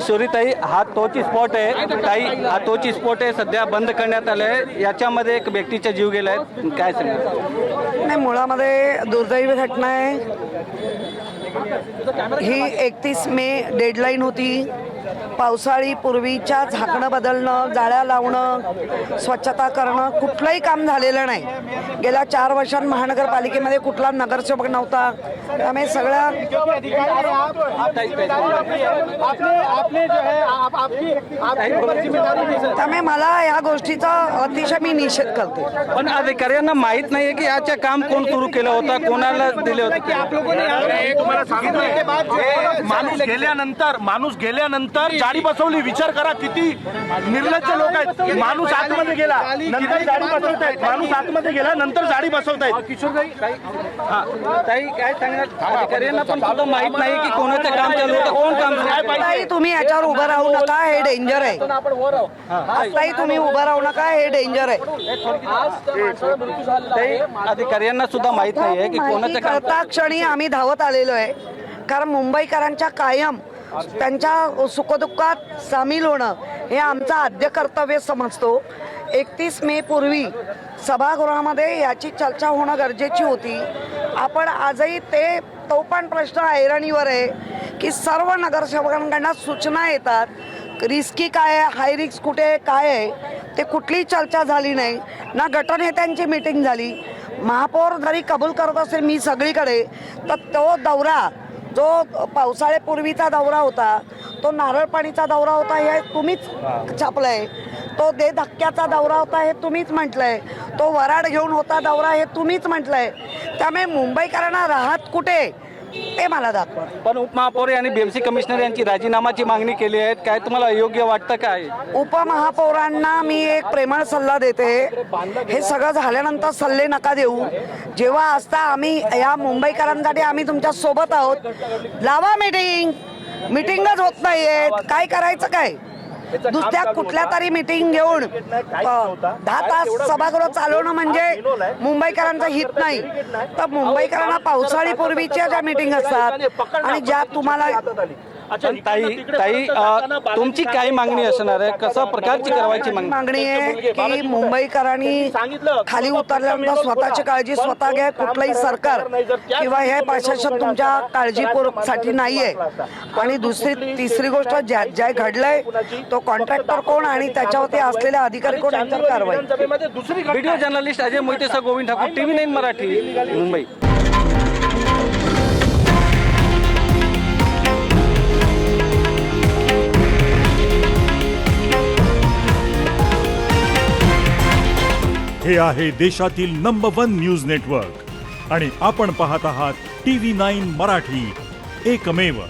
किशोरीताई, हा तोच स्पॉट आहे ताई, हा तोच स्पॉट आहे, सध्या बंद करण्यात आलं आहे. याच्यामध्ये एक व्यक्तीचा जीव गेला आहे, काय सांगा? नाही, मुळामध्ये दुर्दैवी घटना आहे ही. 31 मे डेडलाईन होती. पावसाळी पूर्वीच्या झाकणं बदलणं, जाळ्या लावणं, स्वच्छता करणं कुठलंही काम झालेलं नाही. गेल्या 4 वर्षांत महानगरपालिकेमध्ये कुठला नगरसेवक नव्हता. त्यामुळे सगळ्या त्यामुळे मला या गोष्टीचा अतिशय मी निषेध करते. पण अधिकाऱ्यांना माहित नाहीये की याचे काम कोण सुरू केलं होतं, कोणाला दिले होते. माणूस गेल्यानंतर जाळी बसवली. विचार करा किती निर्लज्ज लोक आहेत. माणूस आतमध्ये गेला नंतर जाळी बसवतायत, माणूस आतमध्ये गेला नंतर जाळी बसवतायत. ताई काय सांगणार, अधिकाऱ्यांना पण सुद्धा माहित नाही की कोणाचं काम चालू होतं, कोण काम ताई, तुम्ही याच्यावर उभं राहू नका, हे डेंजर आहे. ताई, तुम्ही उभं राहू नका, हे डेंजर आहे. अधिकाऱ्यांना सुद्धा माहित नाहीये की कोणाचं काम. करता क्षणी आम्ही धावत आलेलो आहे, कारण मुंबईकरांच्या कायम त्यांच्या सुखदुःखात सामील होणं हे आमचं आद्य कर्तव्य समजतो. 31 मे पूर्वी सभागृहामध्ये याची चर्चा होणं गरजेची होती. आपण आजही तो पण प्रश्न ऐरणीवर आहे की सर्व नगरसेवकांकडून सूचना येतात, रिस्की काय आहे, हाय रिस्क कुठे आहे, काय आहे, ते कुठलीही चर्चा झाली नाही. ना गटनेत्यांची मीटिंग झाली. महापौर जरी कबूल करत असेल मी सगळीकडे, तर तो दौरा जो पावसाळ्यापूर्वीचा दौरा होता, तो नारळ पाणीचा दौरा होता हे तुम्हीच छापलंय. तो दे धक्क्याचा दौरा होता हे तुम्हीच म्हटलंय. तो वराड घेऊन होता दौरा हे तुम्हीच म्हटलंय. त्यामुळे मुंबईकरांना राहत कुठे ते मला दाखवा. पण उपमहापौर आणि बीएमसी कमिशनर यांची राजीनामाची मागणी केली आहे, काय तुम्हाला अयोग्य वाटतं काय? उपमहापौरांना मी एक प्रेमळ सल्ला देते, हे सगळं झाल्यानंतर सल्ले नका देऊ. जेव्हा असता आम्ही या मुंबईकरांसाठी आम्ही तुमच्या सोबत आहोत. लावा मीटिंगच होत नाहीये, काय करायचं काय? दुसऱ्या कुठल्या तरी मीटिंग घेऊन 10 तास सभागृह चालवणं म्हणजे मुंबईकरांचं हित नाही. तर मुंबईकरांना पावसाळी पूर्वीच्या ज्या मीटिंग असतात आणि ज्या तुम्हाला ताई तुमची काय मागणी असणार आहे, कशा प्रकारची कारवाईची मागणी आहे की मुंबईकरांनी खाली उतरल्यानंतर स्वतःची काळजी स्वतः घ्या. कुठलंही सरकार किंवा हे प्रशासन तुमच्या काळजीपूर्वकसाठी नाहीये. आणि तिसरी गोष्ट, ज्या घडलंय तो कॉन्ट्रॅक्टर कोण आणि त्याच्यावरती असलेले अधिकारी कोण यांच्यावर कारवाई. व्हिडिओ जर्नलिस्ट अजय मोहितेसह गोविंद ठाकूर, TV9 मराठी, मुंबई. हे आहे देशातील नंबर 1 न्यूज नेटवर्क आणि आपण पाहत आहात TV9 मराठी, एकमेव.